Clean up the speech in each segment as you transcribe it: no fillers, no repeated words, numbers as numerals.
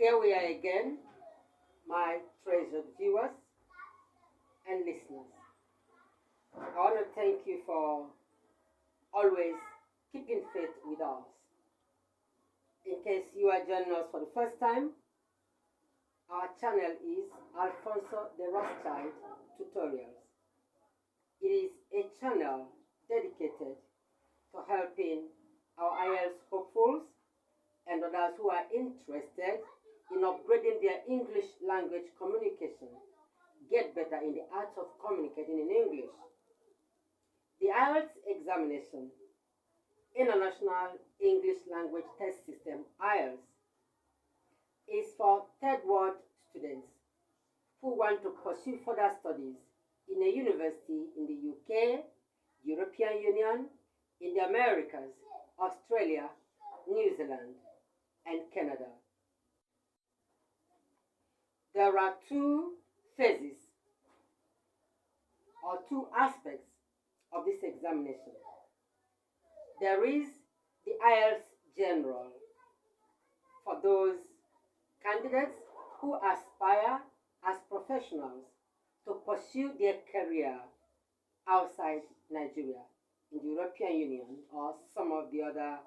Here we are again, my treasured viewers and listeners. I want to thank you for always keeping faith with us. In case you are joining us for the first time, our channel is Alfonso de Rothschild Tutorials. It is a channel dedicated to helping our IELTS hopefuls and others who are interested in upgrading their English language communication get better in the art of communicating in English. The IELTS examination, International English Language Test System, IELTS, is for third world students who want to pursue further studies in a university in the UK, European Union, in the Americas, Australia, New Zealand, and Canada. There are two phases or two aspects of this examination. There is the IELTS General for those candidates who aspire as professionals to pursue their career outside Nigeria, in the European Union, or some of the other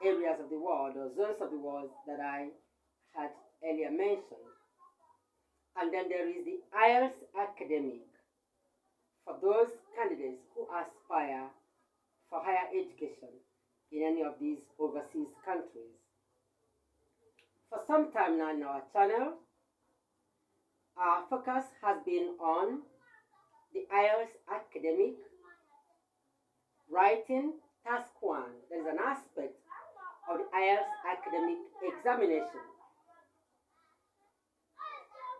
areas of the world or zones of the world that I had earlier mentioned. And then there is the IELTS Academic for those candidates who aspire for higher education in any of these overseas countries. For some time now in our channel, our focus has been on the IELTS Academic Writing Task 1. There is an aspect of the IELTS Academic examination.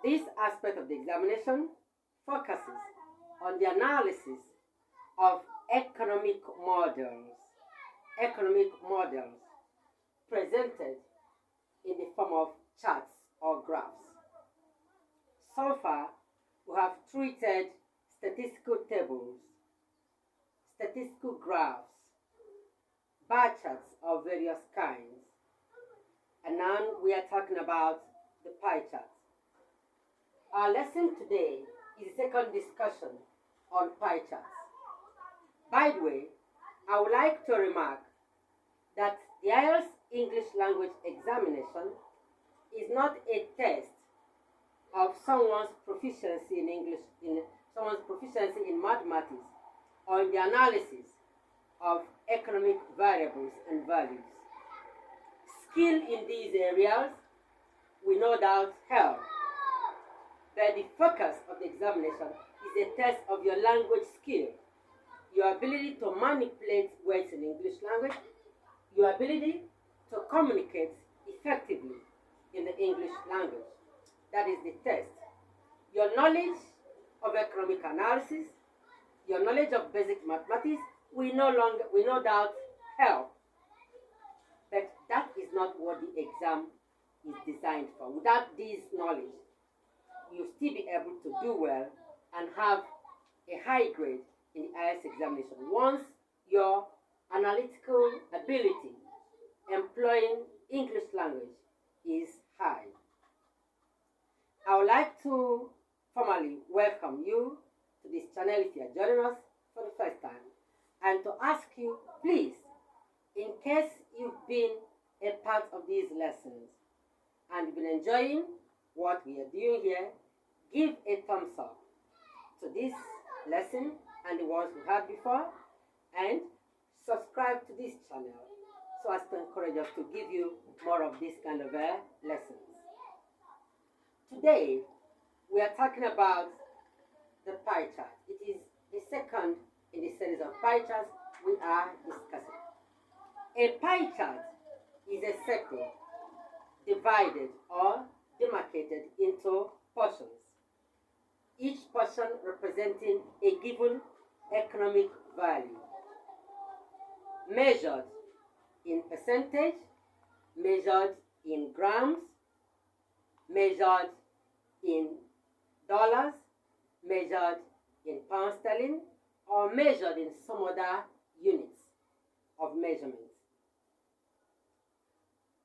This aspect of the examination focuses on the analysis of economic models presented in the form of charts or graphs. So far, we have treated statistical tables, statistical graphs, bar charts of various kinds, and now we are talking about the pie charts. Our lesson today is the second discussion on pie charts. By the way, I would like to remark that the IELTS English language examination is not a test of someone's proficiency in English, someone's proficiency in mathematics, or in the analysis of economic variables and values. Skill in these areas will no doubt help, but the focus of the examination is a test of your language skill, your ability to manipulate words in English language, your ability to communicate effectively in the English language. That is the test. Your knowledge of economic analysis, your knowledge of basic mathematics will no doubt help. But that is not what the exam is designed for. Without this knowledge, you'll still be able to do well and have a high grade in the IELTS examination once your analytical ability employing English language is high. I would like to formally welcome you to this channel if you are joining us for the first time, and to ask you, please, in case you've been a part of these lessons and you've been enjoying what we are doing here, give a thumbs up to this lesson and the ones we had before, and subscribe to this channel so as to encourage us to give you more of this kind of lessons. Today, we are talking about the pie chart. It is the second in the series of pie charts we are discussing. A pie chart is a circle divided or demarcated into portions, each portion representing a given economic value, measured in percentage, measured in grams, measured in dollars, measured in pound sterling, or measured in some other units of measurement.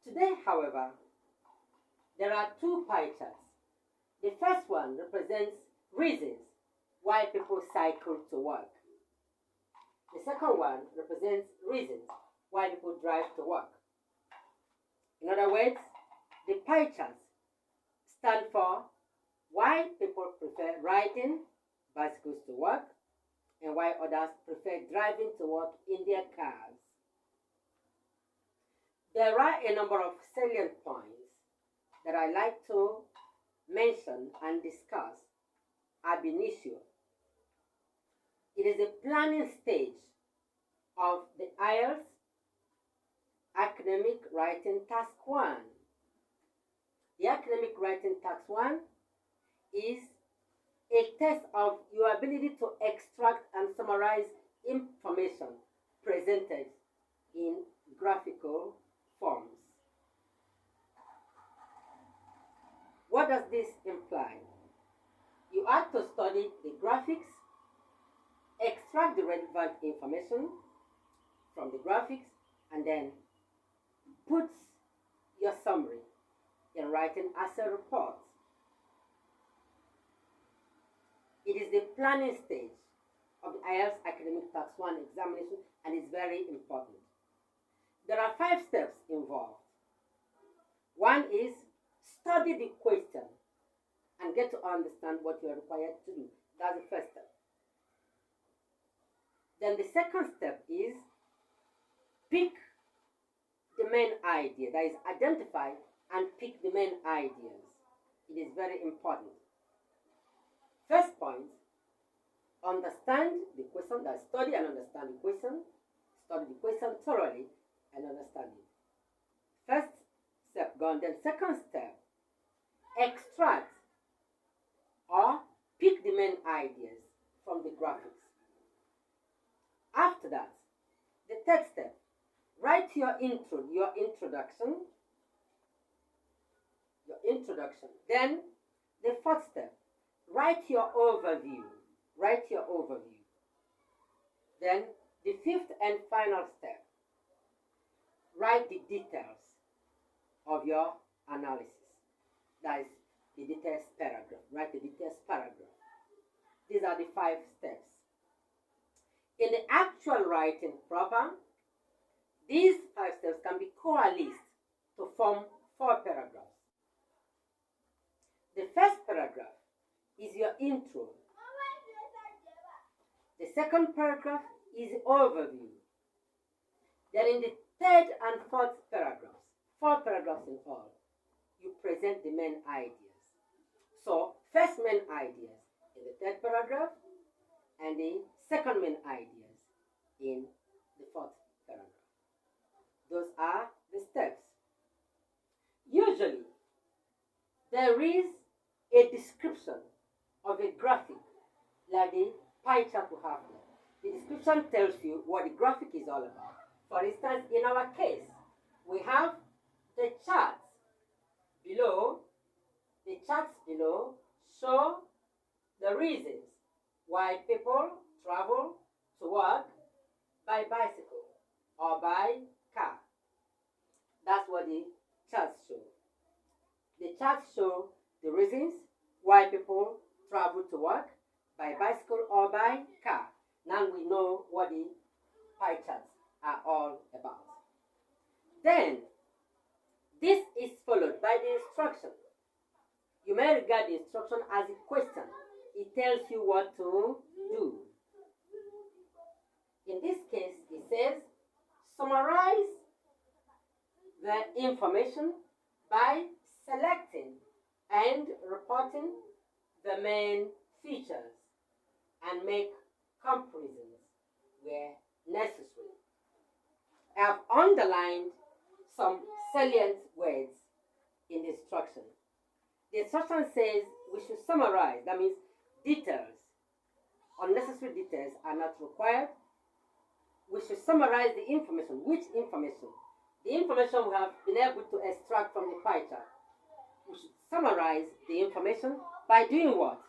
Today, however, there are two pie charts. The first one represents reasons why people cycle to work. The second one represents reasons why people drive to work. In other words, the pie charts stand for why people prefer riding bicycles to work and why others prefer driving to work in their cars. There are a number of salient points that I like to mention and discuss ab initio. It is the planning stage of the IELTS Academic Writing Task 1. The Academic Writing Task 1 is a test of your ability to extract and summarize information presented in graphical forms. What does this imply? You have to study the graphics, extract the relevant information from the graphics, and then put your summary in writing as a report. It is the planning stage of the IELTS Academic Task 1 examination and is very important. There are 5 steps involved. One is study the question and get to understand what you are required to do. That's the first step. Then the second step is pick the main idea. That is, identify and pick the main ideas. It is very important. First point, understand the question. That is, study and understand the question. Study the question thoroughly and understand it. First step gone. Then second step, extract or pick the main ideas from the graphics. After that, the third step, write your introduction. Then the fourth step, write your overview. Then the fifth and final step, write the details of your analysis. That is the details paragraph. Write the details paragraph. These are the 5 steps. In the actual writing proper, these 5 steps can be coalesced to form 4 paragraphs. The first paragraph is your intro. The second paragraph is the overview. Then in the third and fourth paragraphs, 4 paragraphs in all, you present the main ideas. So, first main ideas in the third paragraph and the second main ideas in the fourth paragraph. Those are the steps. Usually, there is a description of a graphic like the pie chart we have here. The description tells you what the graphic is all about. For instance, in our case, we have the charts below. The charts below show the reasons why people travel to work by bicycle or by car. That's what the charts show. The charts show the reasons why people travel to work by bicycle or by car. Now we know what the pie charts are all about. Then, this is followed by the instruction. You may regard the instruction as a question. It tells you what to do. In this case, it says, summarize the information by selecting and reporting the main features and make comparisons where necessary. I have underlined some salient words in the instruction. The instruction says we should summarize. That means details, unnecessary details are not required. We should summarize the information. Which information? The information we have been able to extract from the pie chart. We should summarize the information by doing what?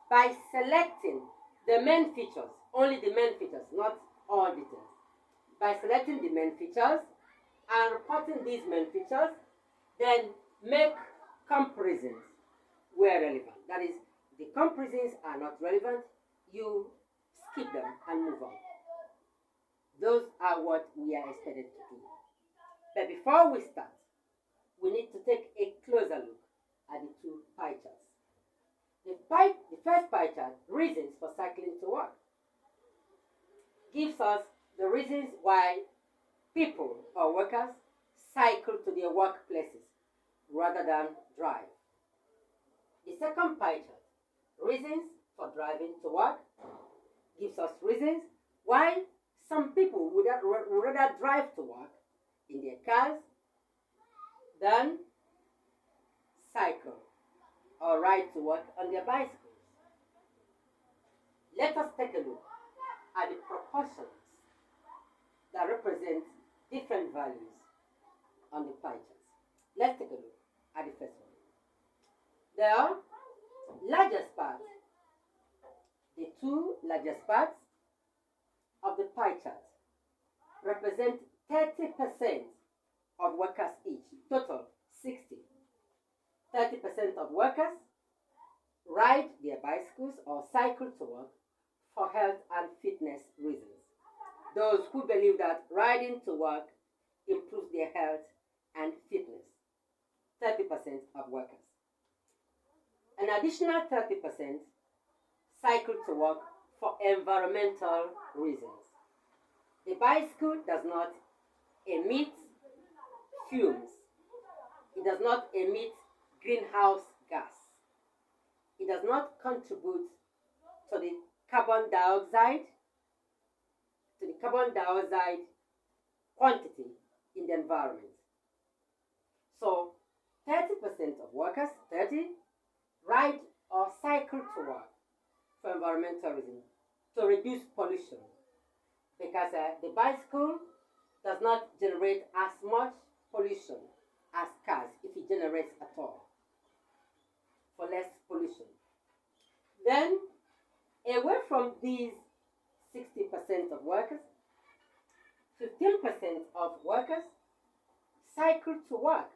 By selecting the main features, only the main features, not all details. By selecting the main features and reporting these main features, then make comparisons were relevant. That is, the comparisons are not relevant, you skip them and move on. Those are what we are expected to do. But before we start, we need to take a closer look at the two pie charts. The first pie chart, reasons for cycling to work, gives us the reasons why people or workers cycle to their workplaces rather than drive. The second pie chart, reasons for driving to work, gives us reasons why some people would rather drive to work in their cars than cycle or ride to work on their bicycles. Let us take a look at the proportions that represent different values on the pie charts. Let's take a look at the first one. The largest part, the two largest parts of the pie chart represent 30% of workers each, total 60. 30% of workers ride their bicycles or cycle to work for health and fitness reasons. Those who believe that riding to work improves their health and fitness. 30% of workers. An additional 30% cycle to work for environmental reasons. The bicycle does not emit fumes. It does not emit greenhouse gas. It does not contribute to the carbon dioxide quantity in the environment. So 30% of workers, 30, ride or cycle to work for environmental reasons, to reduce pollution, because the bicycle does not generate as much pollution as cars, if it generates at all, for less pollution. Then, away from these 60% of workers, 15% of workers cycle to work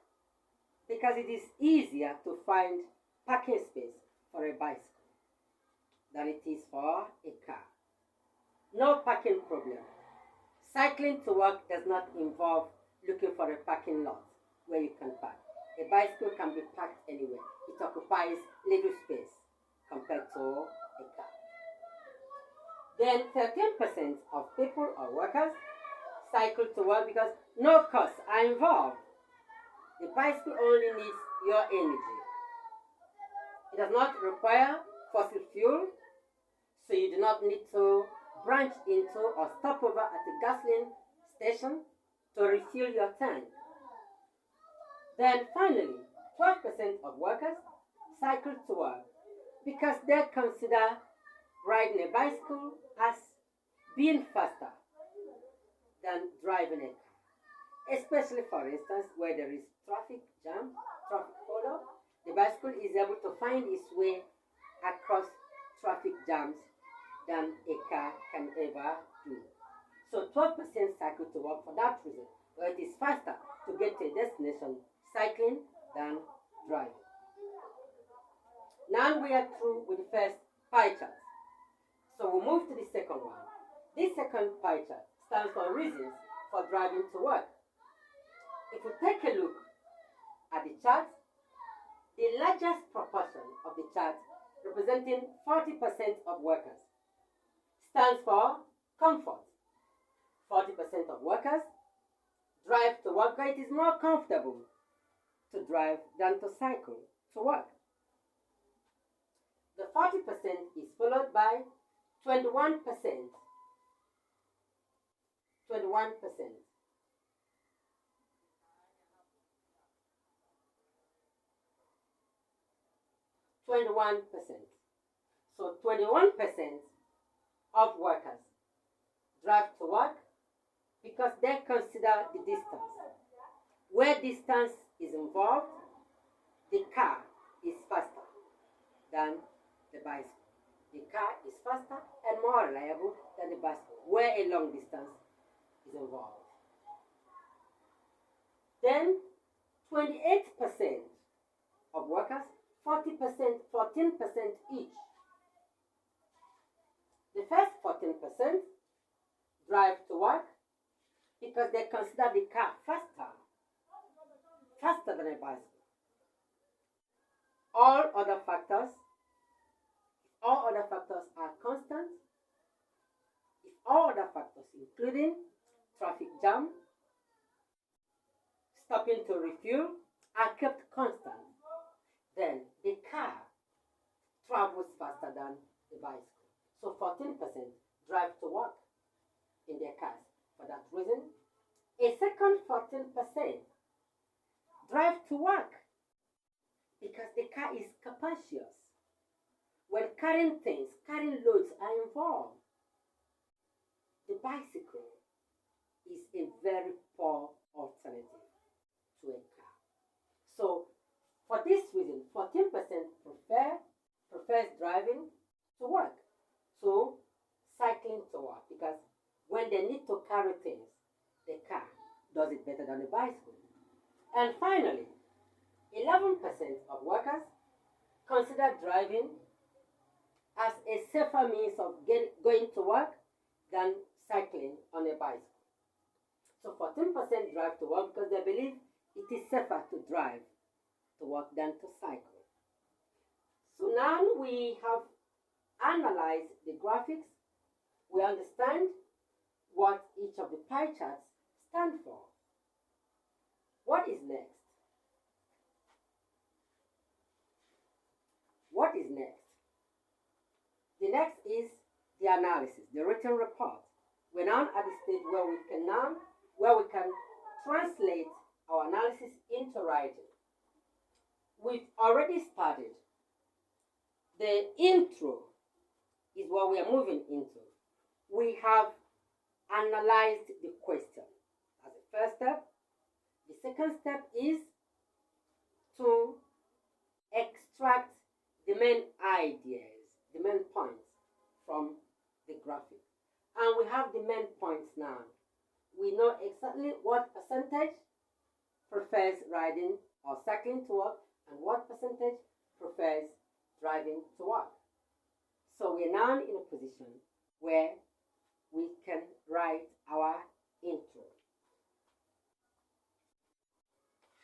because it is easier to find parking space for a bicycle than it is for a car. No parking problem. Cycling to work does not involve looking for a parking lot where you can park. A bicycle can be parked anywhere. It occupies little space compared to a car. Then 13% of people or workers cycle to work because no costs are involved. The bicycle only needs your energy. It does not require fossil fuel, so you do not need to branch into or stop over at a gasoline station to refuel your tank. Then finally, 12% of workers cycle to work because they consider riding a bicycle as being faster than driving a car. Especially, for instance, where there is traffic jam, traffic hold up, the bicycle is able to find its way across traffic jams than a car can ever do. So 12% cycle to work for that reason, where it is faster to get to a destination cycling than driving. Now we are through with the first pie chart. So we'll move to the second one. This second pie chart stands for reasons for driving to work. If we take a look at the chart, the largest proportion of the chart, representing 40% of workers, stands for comfort. 40% of workers drive to work where it is more comfortable to drive than to cycle to work. The 40% is followed by 21%. 21%. So 21% of workers drive to work because they consider the distance. Where distance is involved, the car is faster than the bicycle. The car is faster and more reliable than the bicycle, where a long distance is involved. Then 28% of workers, 40%, 14% each. The first 14% drive to work because they consider the car faster than a bicycle. All other factors are constant, if all other factors, including traffic jam, stopping to refuel, are kept constant, then the car travels faster than the bicycle. So 14% drive to work in their cars. For that reason, a second 14% drive to work because the car is capacious. When carrying things, carrying loads are involved, the bicycle is a very poor alternative to a car. So, for this reason, 14% prefers driving to work, so cycling to work, because when they need to carry things, the car does it better than the bicycle. And finally, 11% of workers consider driving as a safer means of going to work than cycling on a bicycle. So 14% drive to work because they believe it is safer to drive to work than to cycle. So now we have analyzed the graphics. We understand what each of the pie charts stand for. What is next? What is next? The next is the analysis, the written report. We're now at the stage where we can translate our analysis into writing. We've already started. The intro is what we are moving into. We have analyzed the question as the first step. The second step is to extract the main ideas, the main points from the graphic. And we have the main points now. We know exactly what percentage prefers riding or cycling to work and what percentage prefers driving to work. So we're now in a position where we can write our intro.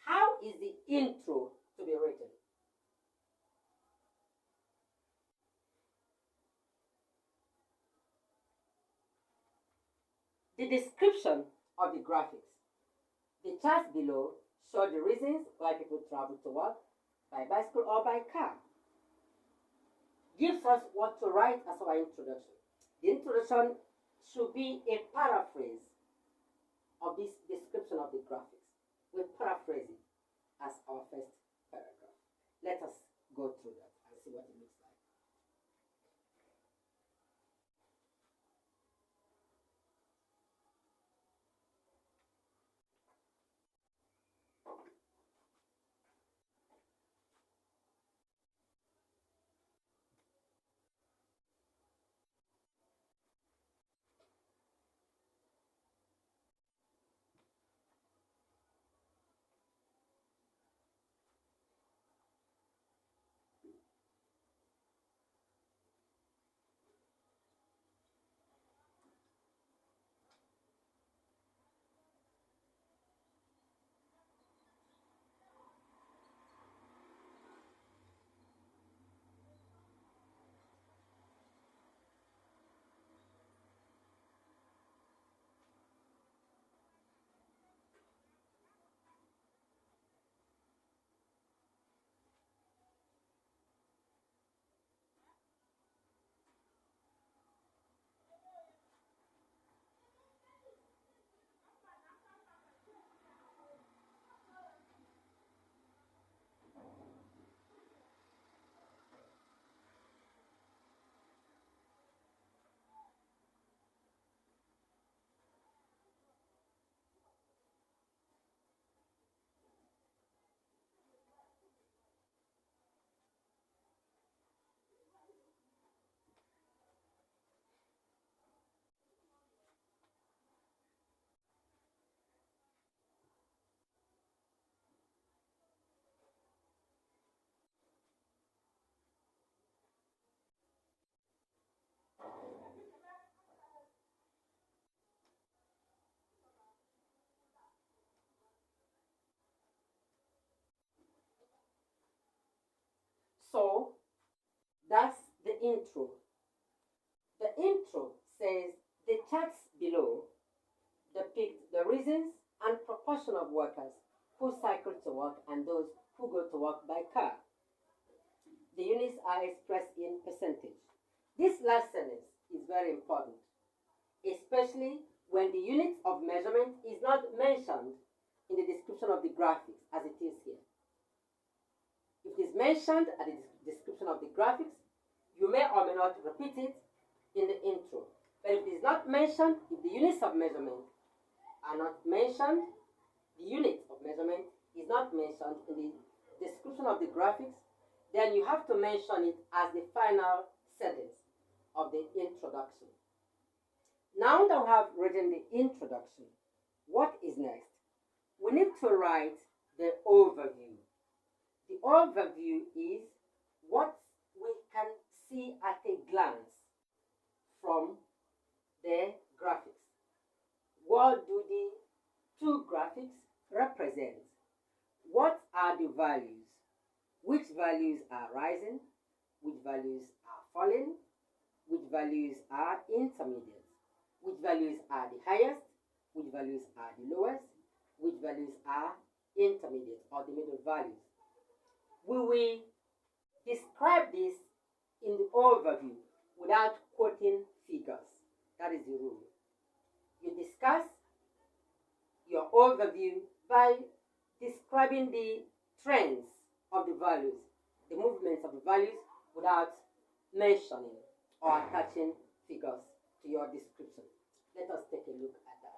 How is the intro to be written? The description of the graphics. The charts below show the reasons why people travel to work by bicycle or by car. Gives us what to write as our introduction. The introduction should be a paraphrase of this description of the graphics. We paraphrase it as our first paragraph. Let us go through that and see what it looks like. That's the intro. The intro says the charts below depict the reasons and proportion of workers who cycle to work and those who go to work by car. The units are expressed in percentage. This last sentence is very important, especially when the unit of measurement is not mentioned in the description of the graphics as it is here. If it is mentioned at the description of the graphics, you may or may not repeat it in the intro. But if it is not mentioned, if the units of measurement are not mentioned, the unit of measurement is not mentioned in the description of the graphics, then you have to mention it as the final sentence of the introduction. Now that we have written the introduction, what is next? We need to write the overview. The overview is what we can see at a glance from the graphics. What do the two graphics represent? What are the values? Which values are rising? Which values are falling? Which values are intermediate? Which values are the highest? Which values are the lowest? Which values are intermediate or the middle values? We will describe this in the overview without quoting figures. That is the rule. You discuss your overview by describing the trends of the values, the movements of the values, without mentioning or attaching figures to your description. Let us take a look at that.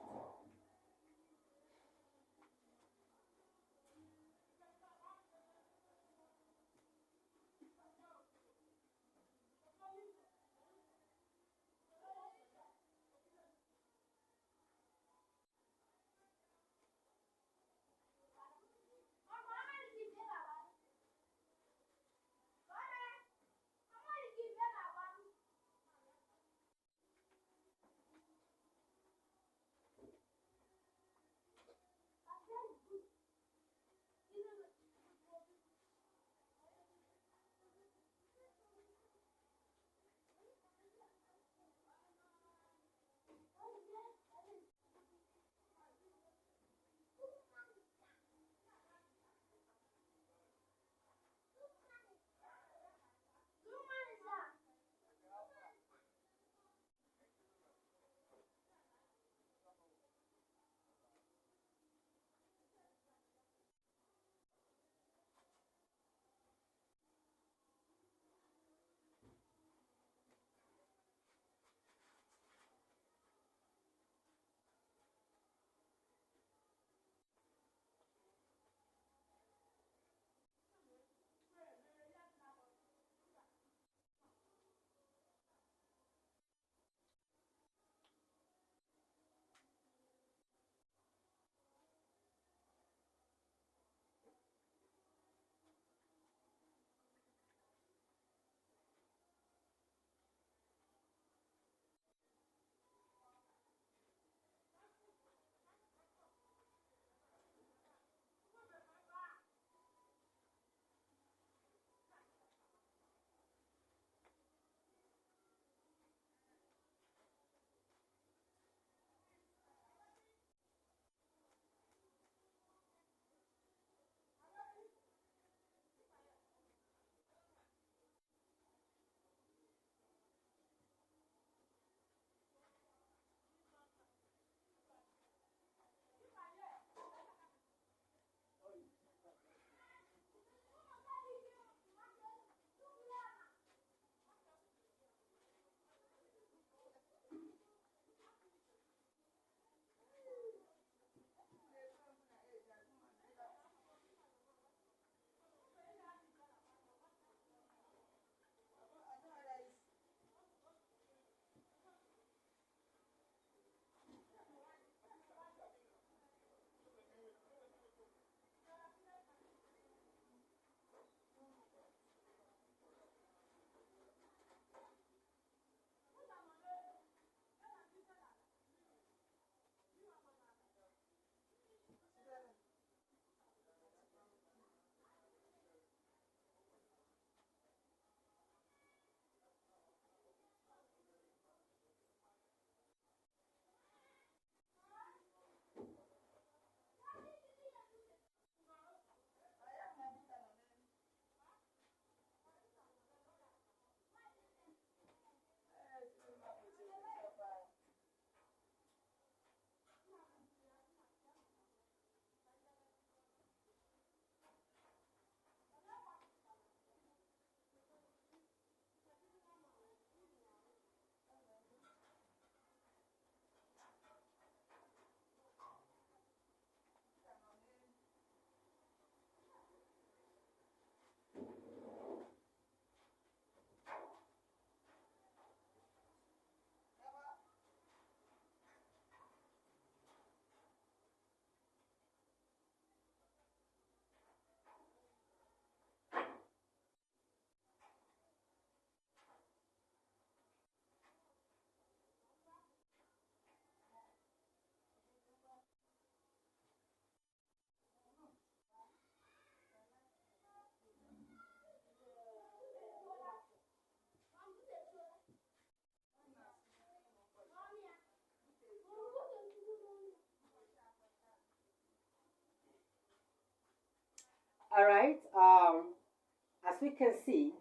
All right. As we can see,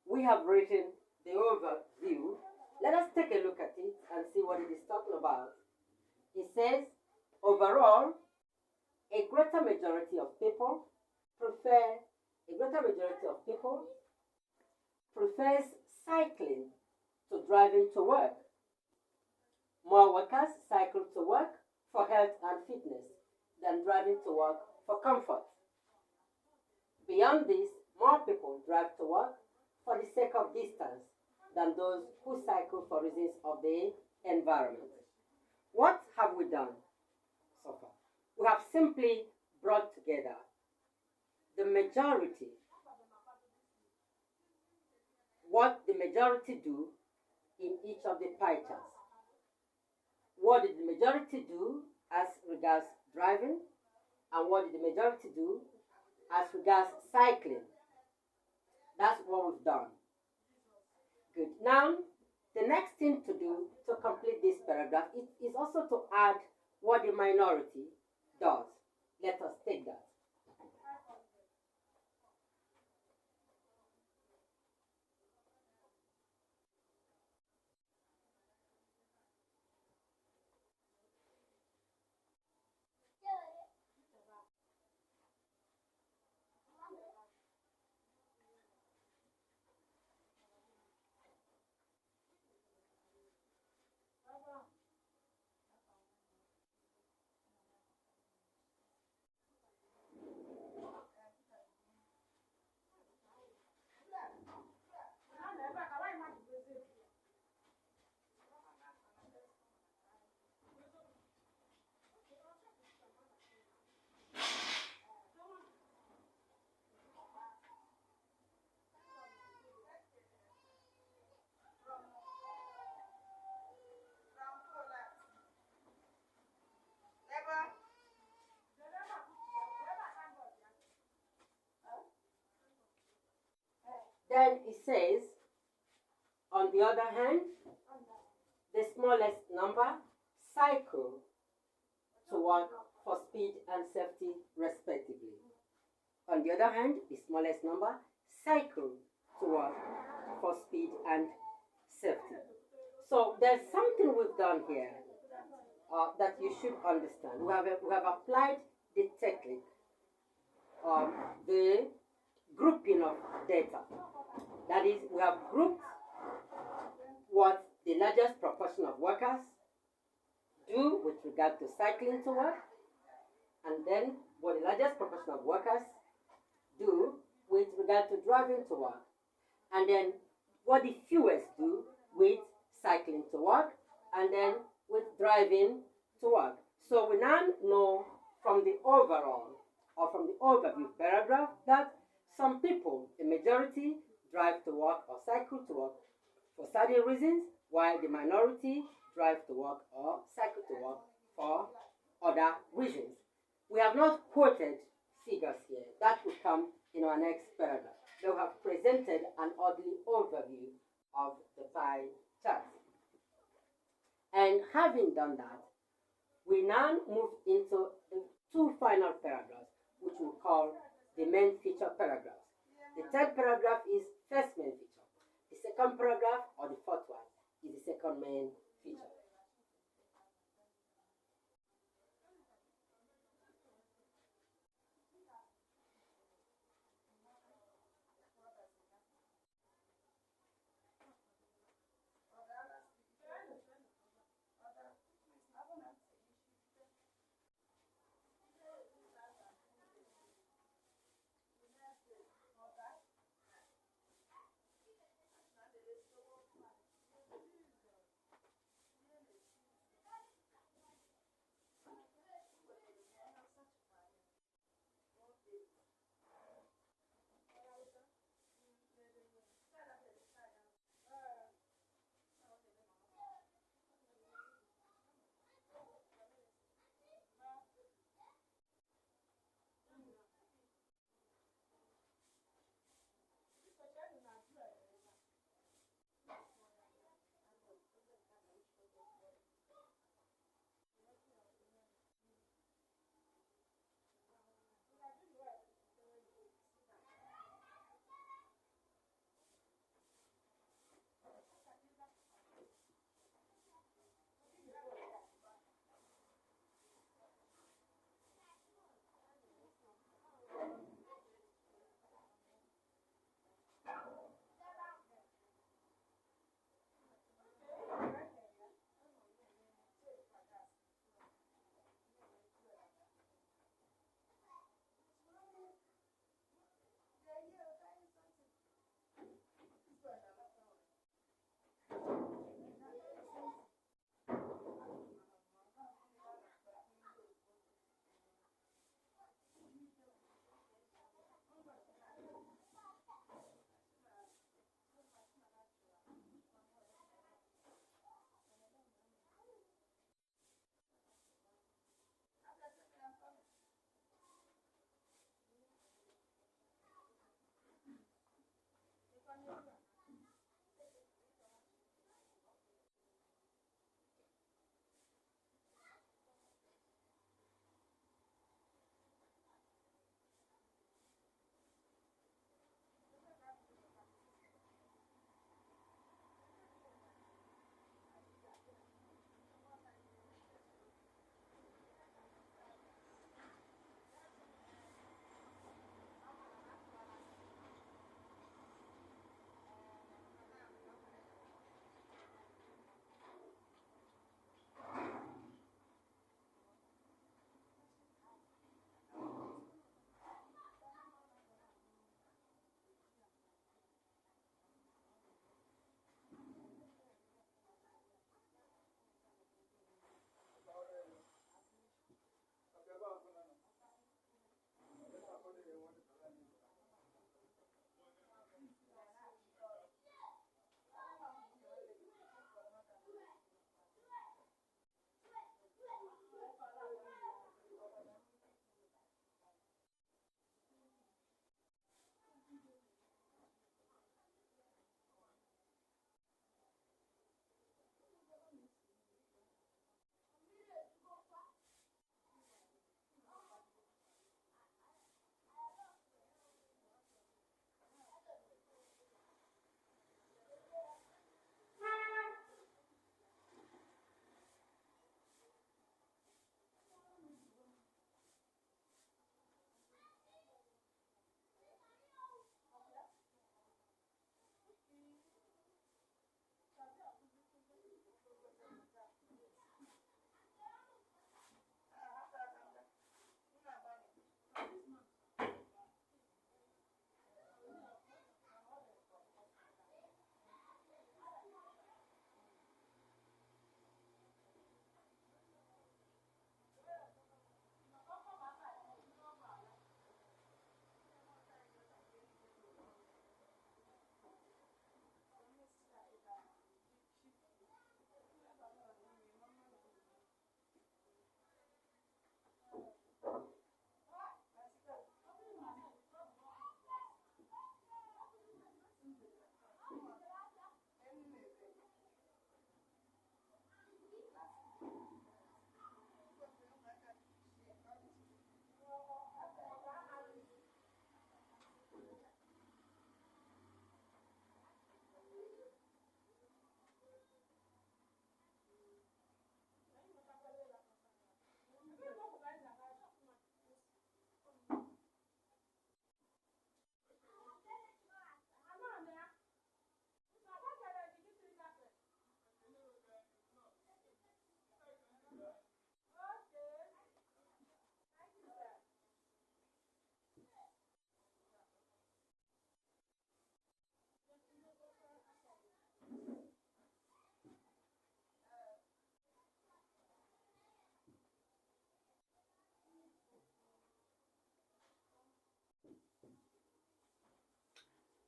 we have written the overview. Let us take a look at it and see what it is talking about. It says, overall, a greater majority of people prefers cycling to driving to work. More workers cycle to work for health and fitness than driving to work for comfort. Beyond this, more people drive to work for the sake of distance than those who cycle for reasons of the environment. What have we done so far? We have simply brought together the majority, what the majority do in each of the pie charts. What did the majority do as regards driving, and what did the majority do as regards cycling? That's what we've done. Good. Now, the next thing to do to complete this paragraph is also to add what the minority does. Let us take that. Then it says, on the other hand, the smallest number cycle to work for speed and safety respectively. On the other hand, the smallest number cycle to work for speed and safety. So there's something we've done here that you should understand. We have applied the technique of the grouping of data. That is, we have grouped what the largest proportion of workers do with regard to cycling to work, and then what the largest proportion of workers do with regard to driving to work, and then what the fewest do with cycling to work, and then with driving to work. So we now know from the overall or from the overview paragraph that some people, a majority, drive to work or cycle to work for certain reasons, while the minority drive to work or cycle to work for other reasons. We have not quoted figures here. That will come in our next paragraph. They have presented an orderly overview of the pie chart. And having done that, we now move into the two final paragraphs, which we call the main feature paragraphs. The third paragraph is first main feature. The second paragraph, or the fourth one, is the second main feature.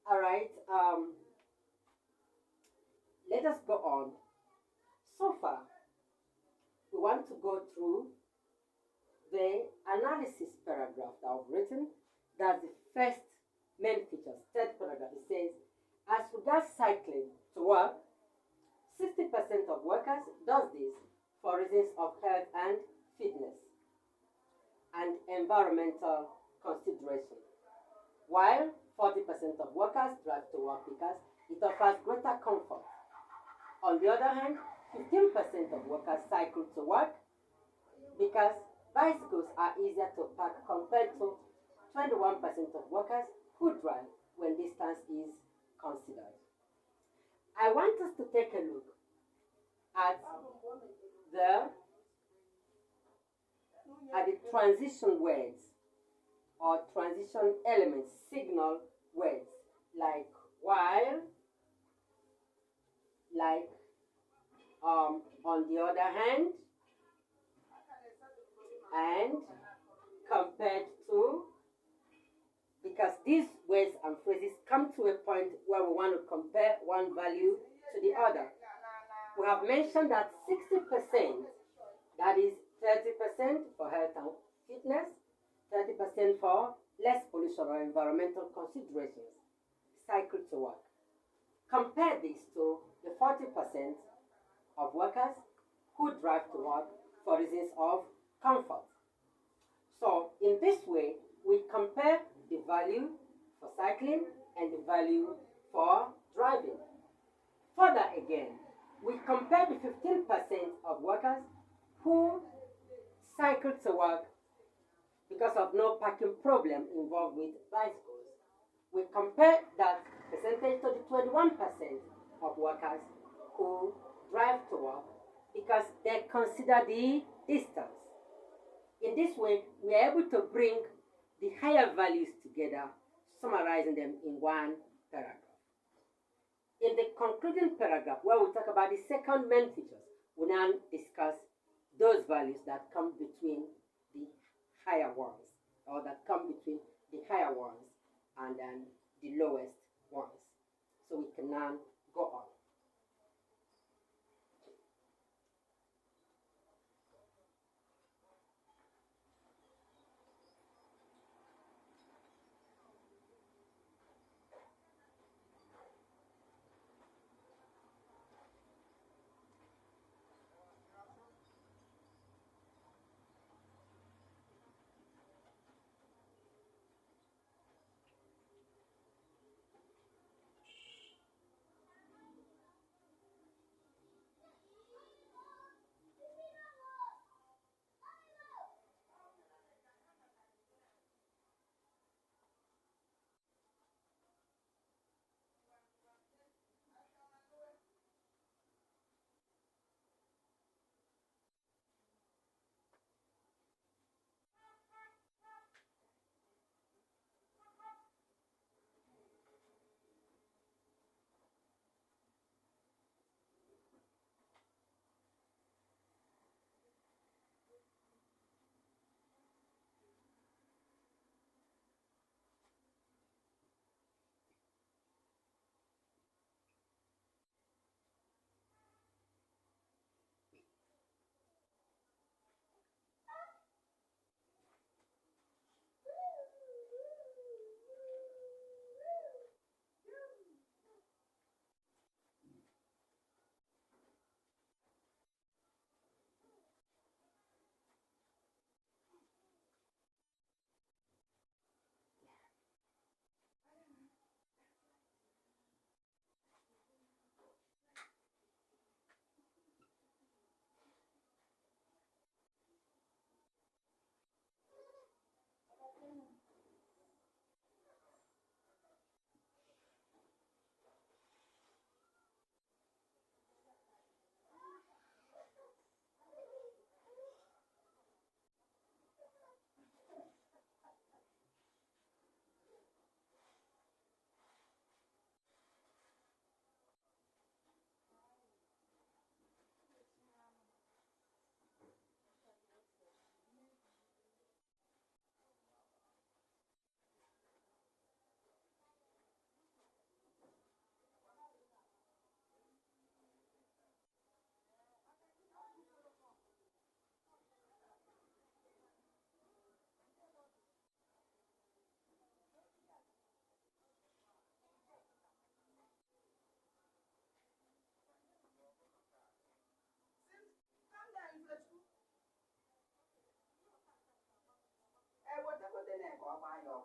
All right. Let us go on. So far, we want to go through the analysis paragraph that I've written. That's the first main feature. Third paragraph. It says, as regards cycling to work, 60% of workers does this for reasons of health and fitness and environmental consideration, while 40% of workers drive to work because it offers greater comfort. On the other hand, 15% of workers cycle to work because bicycles are easier to park compared to 21% of workers who drive when distance is considered. I want us to take a look at the transition words or transition elements, signal words like while, like on the other hand, and compared to, because these words and phrases come to a point where we want to compare one value to the other. We have mentioned that 60%, that is 30% for health and fitness, 30% for less pollution or environmental considerations, cycle to work. Compare this to the 40% of workers who drive to work for reasons of comfort. So in this way, we compare the value for cycling and the value for driving. Further again, we compare the 15% of workers who cycle to work because of no parking problem involved with bicycles. We compare that percentage to the 21% of workers who drive to work because they consider the distance. In this way, we are able to bring the higher values together, summarizing them in one paragraph. In the concluding paragraph, where we talk about the second main features, we now discuss those values that come between the higher ones, or that come between the higher ones and then the lowest ones. So we can now go on.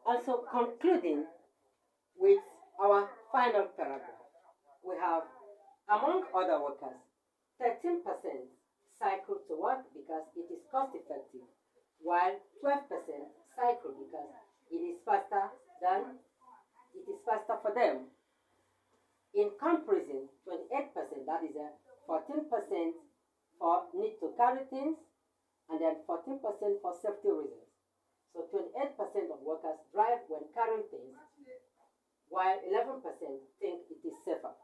Also concluding with our final paragraph, we have, among other workers, 13% cycle to work because it is cost effective, while 12% cycle because it is faster for them. In comparison, 28%, that is 14% for need to carry things, and then 14% for safety reasons. So 28% of workers drive when carrying things, while 11% think it is safer.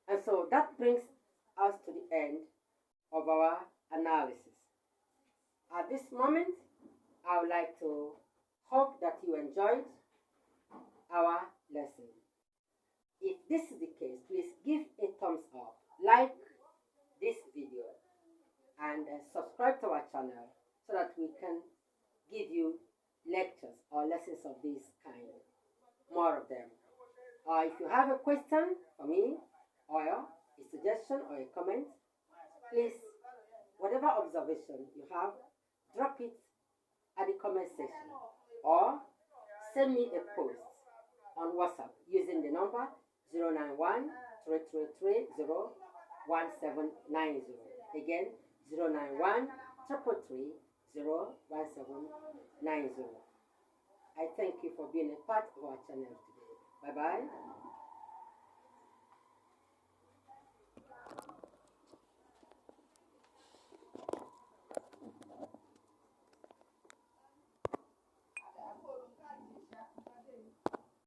And so that brings us to the end of our analysis. At this moment, I would like to hope that you enjoyed our lesson. If this is the case, please give a thumbs up, like this video, and subscribe to our channel so that we can give you lectures or lessons of this kind, more of them. If you have a question for me, or a suggestion or a comment, please, whatever observation you have, drop it at the comment section or send me a post on WhatsApp using the number 091-333-01790. Again, 091-333-01790. I thank you for being a part of our channel today. Bye-bye.